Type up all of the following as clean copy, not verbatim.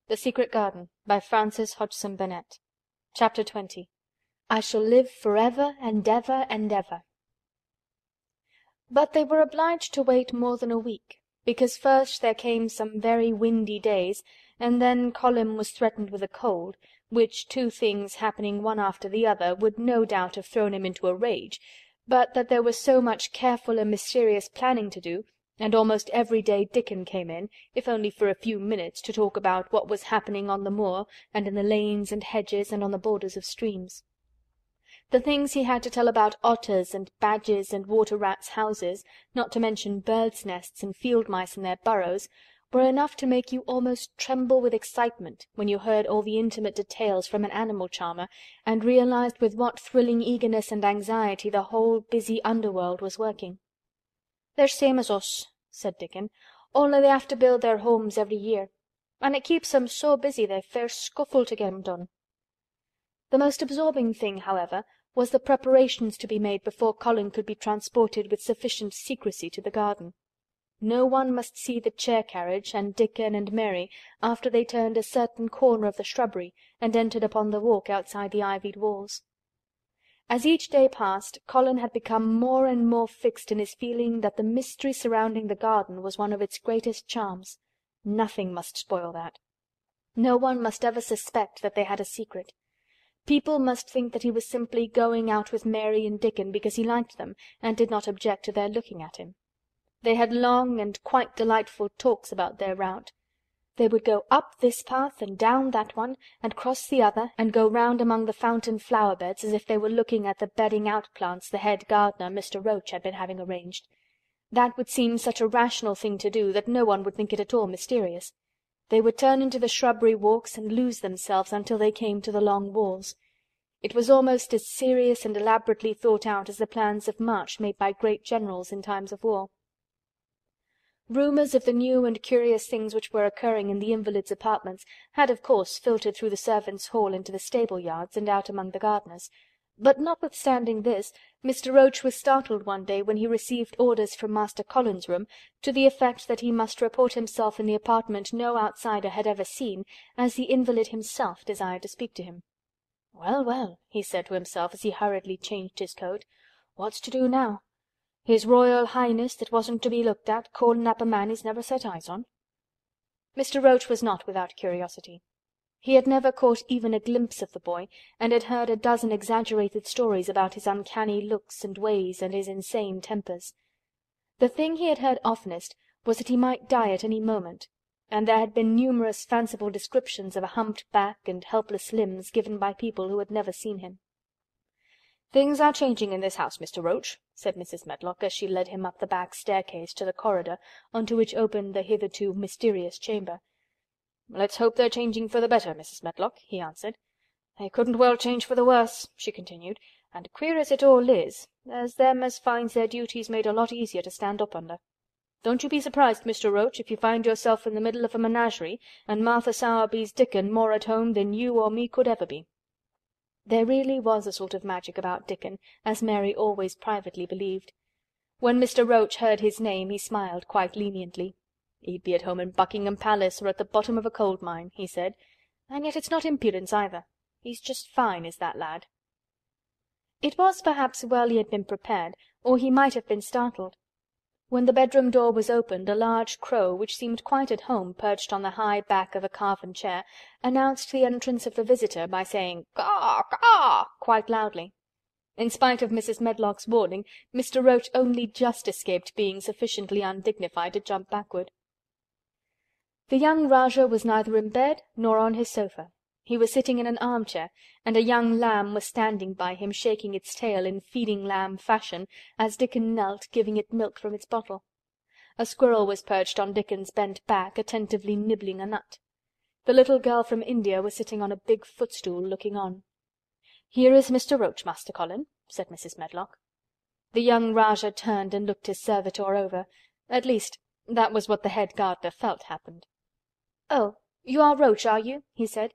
The Secret Garden by Frances Hodgson Burnett. Chapter 20. I Shall Live Forever and Ever and Ever. But they were obliged to wait more than a week, because first there came some very windy days, and then Colin was threatened with a cold, which two things happening one after the other would no doubt have thrown him into a rage, but that there was so much careful and mysterious planning to do, and almost every day Dickon came in, if only for a few minutes, to talk about what was happening on the moor, and in the lanes and hedges, and on the borders of streams. The things he had to tell about otters and badgers and water-rats' houses, not to mention birds' nests and field mice in their burrows, were enough to make you almost tremble with excitement when you heard all the intimate details from an animal charmer, and realized with what thrilling eagerness and anxiety the whole busy underworld was working. "They're same as us," said Dickon, "only they have to build their homes every year. And it keeps them so busy they fair scuffle to get 'em done." The most absorbing thing, however, was the preparations to be made before Colin could be transported with sufficient secrecy to the garden. No one must see the chair-carriage and Dickon and Mary after they turned a certain corner of the shrubbery and entered upon the walk outside the ivied walls. As each day passed, Colin had become more and more fixed in his feeling that the mystery surrounding the garden was one of its greatest charms. Nothing must spoil that. No one must ever suspect that they had a secret. People must think that he was simply going out with Mary and Dickon because he liked them and did not object to their looking at him. They had long and quite delightful talks about their route. They would go up this path and down that one, and cross the other, and go round among the fountain flower-beds as if they were looking at the bedding-out plants the head gardener, Mr. Roach, had been having arranged. That would seem such a rational thing to do that no one would think it at all mysterious. They would turn into the shrubbery walks and lose themselves until they came to the long walls. It was almost as serious and elaborately thought out as the plans of march made by great generals in times of war. Rumours of the new and curious things which were occurring in the invalid's apartments had of course filtered through the servants' hall into the stable-yards and out among the gardeners, but notwithstanding this, Mr. Roach was startled one day when he received orders from Master Colin's room to the effect that he must report himself in the apartment no outsider had ever seen, as the invalid himself desired to speak to him. "Well, well," he said to himself as he hurriedly changed his coat, "what's to do now? His Royal Highness that wasn't to be looked at, calling up a man he's never set eyes on." Mr. Roach was not without curiosity. He had never caught even a glimpse of the boy, and had heard a dozen exaggerated stories about his uncanny looks and ways and his insane tempers. The thing he had heard oftenest was that he might die at any moment, and there had been numerous fanciful descriptions of a humped back and helpless limbs given by people who had never seen him. "Things are changing in this house, Mr. Roach," said Mrs. Medlock, as she led him up the back staircase to the corridor onto which opened the hitherto mysterious chamber. "Let's hope they're changing for the better, Mrs. Medlock," he answered. "They couldn't well change for the worse," she continued, "and queer as it all is, there's them as finds their duties made a lot easier to stand up under. Don't you be surprised, Mr. Roach, if you find yourself in the middle of a menagerie and Martha Sowerby's Dickon more at home than you or me could ever be." There really was a sort of magic about Dickon, as Mary always privately believed. When Mr. Roach heard his name he smiled quite leniently. "He'd be at home in Buckingham Palace or at the bottom of a coal mine," he said. "And yet it's not impudence either. He's just fine, is that lad." It was perhaps well he had been prepared, or he might have been startled. When the bedroom door was opened, a large crow, which seemed quite at home perched on the high back of a carven chair, announced the entrance of the visitor by saying "Caw! Caw!" quite loudly. In spite of Mrs. Medlock's warning, Mr. Roach only just escaped being sufficiently undignified to jump backward. The young Rajah was neither in bed nor on his sofa. He was sitting in an armchair, and a young lamb was standing by him shaking its tail in feeding-lamb fashion as Dickon knelt giving it milk from its bottle. A squirrel was perched on Dickon's bent back, attentively nibbling a nut. The little girl from India was sitting on a big footstool looking on. "Here is Mr. Roach, Master Colin," said Mrs. Medlock. The young Rajah turned and looked his servitor over. At least, that was what the head gardener felt happened. "Oh, you are Roach, are you?" he said.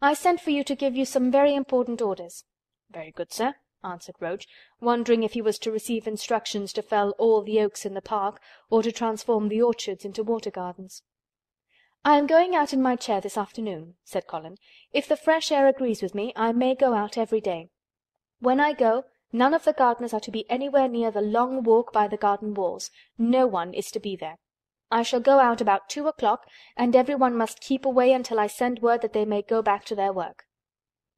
"I sent for you to give you some very important orders." "Very good, sir," answered Roach, wondering if he was to receive instructions to fell all the oaks in the park or to transform the orchards into water gardens. "I am going out in my chair this afternoon," said Colin. "If the fresh air agrees with me, I may go out every day. When I go, none of the gardeners are to be anywhere near the long walk by the garden walls. No one is to be there. I shall go out about 2 o'clock, and every one must keep away until I send word that they may go back to their work."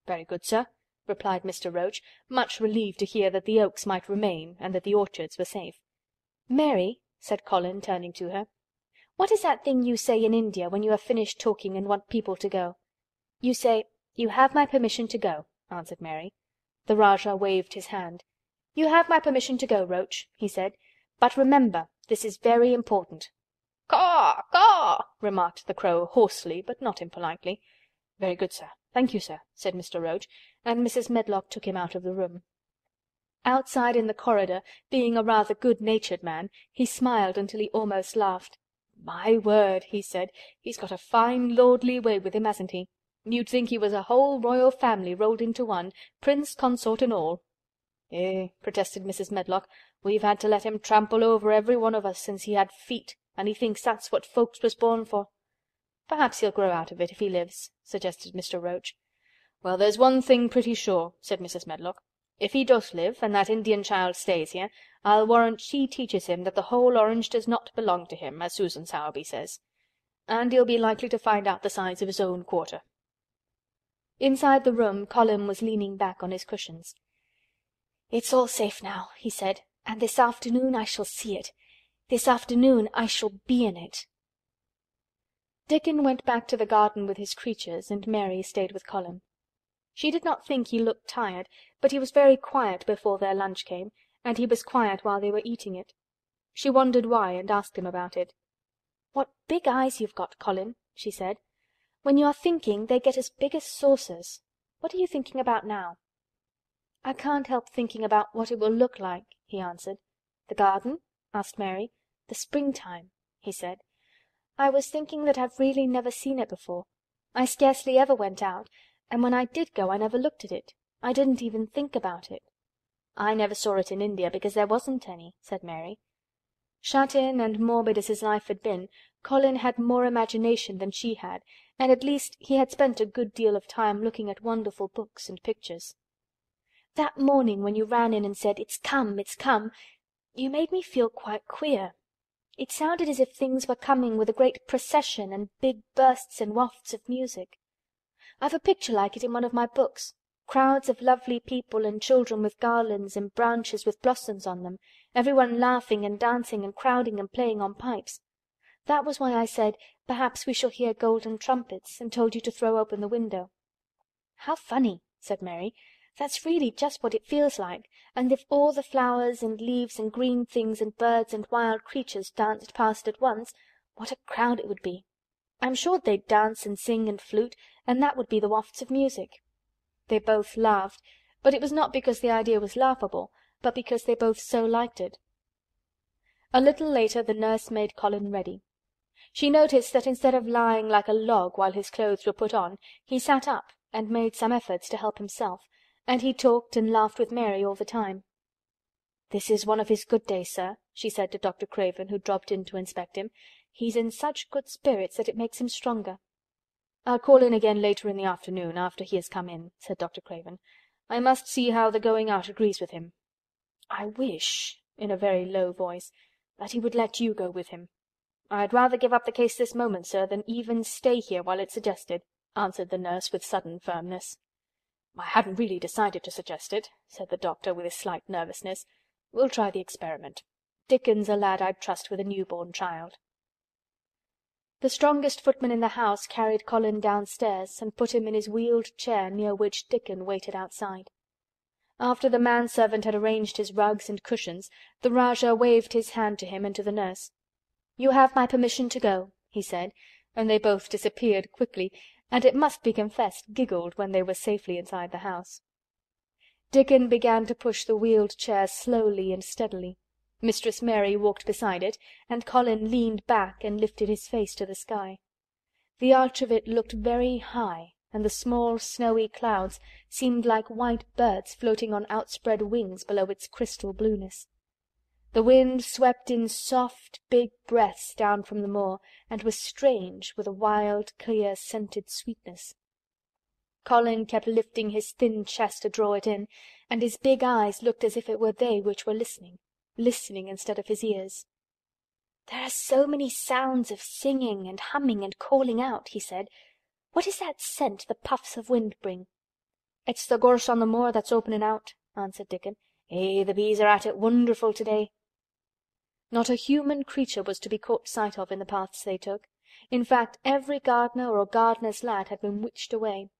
"Very good, sir," replied Mr. Roach, much relieved to hear that the Oaks might remain and that the orchards were safe. "Mary," said Colin, turning to her, "what is that thing you say in India when you have finished talking and want people to go?" "You say, 'You have my permission to go,'" answered Mary. The Rajah waved his hand. "You have my permission to go, Roach," he said. "But remember, this is very important." "Caw! Caw!" remarked the Crow hoarsely but not impolitely. "Very good, sir. Thank you, sir," said Mr. Roach, and Mrs. Medlock took him out of the room. Outside in the corridor, being a rather good-natured man, he smiled until he almost laughed. "My word," he said, "he's got a fine lordly way with him, hasn't he? You'd think he was a whole royal family rolled into one, prince consort and all." "Eh," protested Mrs. Medlock, "we've had to let him trample over every one of us since he had feet, and he thinks that's what folks was born for." "Perhaps he'll grow out of it if he lives," suggested Mr. Roach. "Well, there's one thing pretty sure," said Mrs. Medlock. "If he does live, and that Indian child stays here, I'll warrant she teaches him that the whole orange does not belong to him, as Susan Sowerby says. And he'll be likely to find out the size of his own quarter." Inside the room Colin was leaning back on his cushions. "It's all safe now," he said, "and this afternoon I shall see it. This afternoon I shall be in it." Dickon went back to the garden with his creatures, and Mary stayed with Colin. She did not think he looked tired, but he was very quiet before their lunch came, and he was quiet while they were eating it. She wondered why, and asked him about it. "What big eyes you've got, Colin," she said. "When you are thinking, they get as big as saucers. What are you thinking about now?" "I can't help thinking about what it will look like," he answered. "The garden?" asked Mary. "The springtime," he said. "I was thinking that I've really never seen it before. I scarcely ever went out, and when I did go I never looked at it. I didn't even think about it." "I never saw it in India because there wasn't any," said Mary. Shut in and morbid as his life had been, Colin had more imagination than she had, and at least he had spent a good deal of time looking at wonderful books and pictures. "That morning when you ran in and said, 'It's come, it's come,' you made me feel quite queer. It sounded as if things were coming with a great procession and big bursts and wafts of music. I've a picture like it in one of my books. Crowds of lovely people and children with garlands and branches with blossoms on them, everyone laughing and dancing and crowding and playing on pipes. That was why I said, 'Perhaps we shall hear golden trumpets,' and told you to throw open the window." "How funny," said Mary. "That's really just what it feels like, and if all the flowers and leaves and green things and birds and wild creatures danced past at once, what a crowd it would be. I'm sure they'd dance and sing and flute, and that would be the wafts of music." They both laughed, but it was not because the idea was laughable, but because they both so liked it. A little later the nurse made Colin ready. She noticed that instead of lying like a log while his clothes were put on, he sat up and made some efforts to help himself, and he talked and laughed with Mary all the time. "This is one of his good days, sir," she said to Dr. Craven, who dropped in to inspect him. "He's in such good spirits that it makes him stronger." "I'll call in again later in the afternoon, after he has come in," said Dr. Craven. "I must see how the going out agrees with him. I wish," in a very low voice, "that he would let you go with him." "I'd rather give up the case this moment, sir, than even stay here while it's suggested," answered the nurse with sudden firmness. "I hadn't really decided to suggest it," said the doctor with a slight nervousness. "We'll try the experiment. Dickon's a lad I'd trust with a newborn child." The strongest footman in the house carried Colin downstairs and put him in his wheeled chair near which Dickon waited outside. After the manservant had arranged his rugs and cushions, the Rajah waved his hand to him and to the nurse. "You have my permission to go," he said, and they both disappeared quickly, and it must be confessed giggled when they were safely inside the house. Dickon began to push the wheeled chair slowly and steadily. Mistress Mary walked beside it, and Colin leaned back and lifted his face to the sky. The arch of it looked very high, and the small snowy clouds seemed like white birds floating on outspread wings below its crystal blueness. The wind swept in soft, big breaths down from the moor, and was strange, with a wild, clear, scented sweetness. Colin kept lifting his thin chest to draw it in, and his big eyes looked as if it were they which were listening instead of his ears. "There are so many sounds of singing and humming and calling out," he said. "What is that scent the puffs of wind bring?" "It's the gorse on the moor that's opening out," answered Dickon. "Eh, the bees are at it wonderful to-day." Not a human creature was to be caught sight of in the paths they took. In fact, every gardener or gardener's lad had been witched away.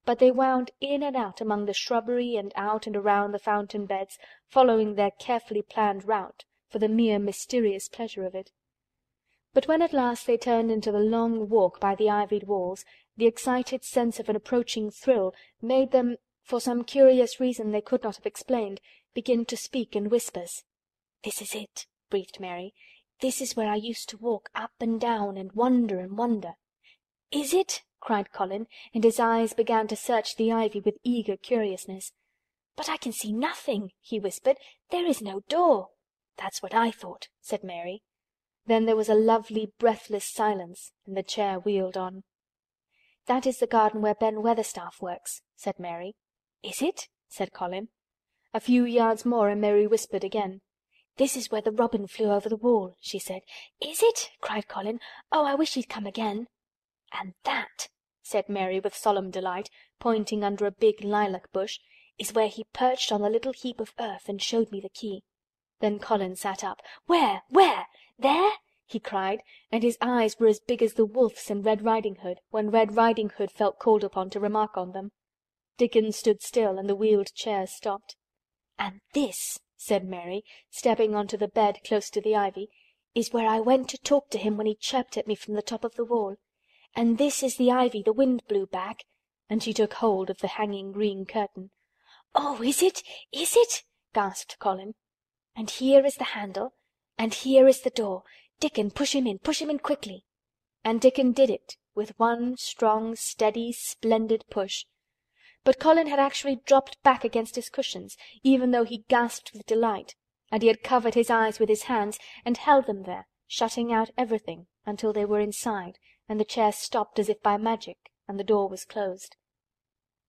But they wound in and out among the shrubbery and out and around the fountain beds, following their carefully planned route, for the mere mysterious pleasure of it. But when at last they turned into the long walk by the ivied walls, the excited sense of an approaching thrill made them, for some curious reason they could not have explained, begin to speak in whispers. "This is it," breathed Mary. "This is where I used to walk up and down and wonder and wonder." "Is it?" cried Colin, and his eyes began to search the ivy with eager curiousness. "But I can see nothing," he whispered. "There is no door." "That's what I thought," said Mary. Then there was a lovely breathless silence, and the chair wheeled on. "That is the garden where Ben Weatherstaff works," said Mary. "Is it?" said Colin. A few yards more and Mary whispered again. "This is where the robin flew over the wall," she said. "Is it?" cried Colin. "Oh, I wish he'd come again." "And that," said Mary with solemn delight, pointing under a big lilac bush, "is where he perched on the little heap of earth and showed me the key." Then Colin sat up. "Where? Where? There?" he cried, and his eyes were as big as the wolf's in Red Riding Hood, when Red Riding Hood felt called upon to remark on them. Dickon stood still and the wheeled chair stopped. "And this," said Mary, stepping onto the bed close to the ivy, "is where I went to talk to him when he chirped at me from the top of the wall. And this is the ivy the wind blew back," and she took hold of the hanging green curtain. "Oh, is it? Is it?" gasped Colin. "And here is the handle, and here is the door. Dickon, push him in quickly." And Dickon did it, with one strong, steady, splendid push. But Colin had actually dropped back against his cushions, even though he gasped with delight, and he had covered his eyes with his hands and held them there, shutting out everything, until they were inside, and the chair stopped as if by magic, and the door was closed.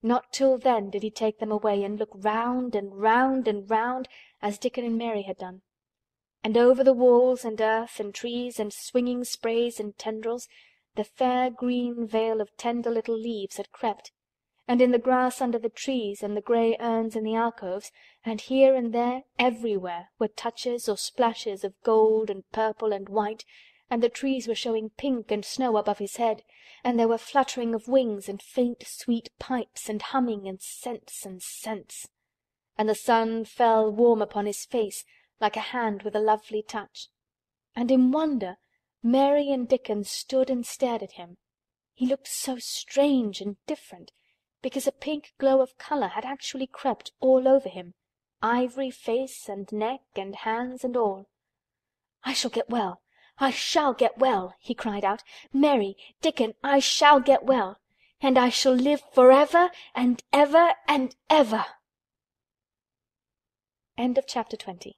Not till then did he take them away and look round and round and round, as Dickon and Mary had done. And over the walls and earth and trees and swinging sprays and tendrils the fair green veil of tender little leaves had crept, and in the grass under the trees and the grey urns in the alcoves, and here and there everywhere were touches or splashes of gold and purple and white, and the trees were showing pink and snow above his head, and there were fluttering of wings and faint sweet pipes and humming and scents, and the sun fell warm upon his face like a hand with a lovely touch. And in wonder Mary and Dickon stood and stared at him. He looked so strange and different, because a pink glow of colour had actually crept all over him, ivory face and neck and hands and all. "I shall get well! I shall get well!" he cried out. "Mary, Dickon, I shall get well! And I shall live forever and ever and ever!" End of chapter 20.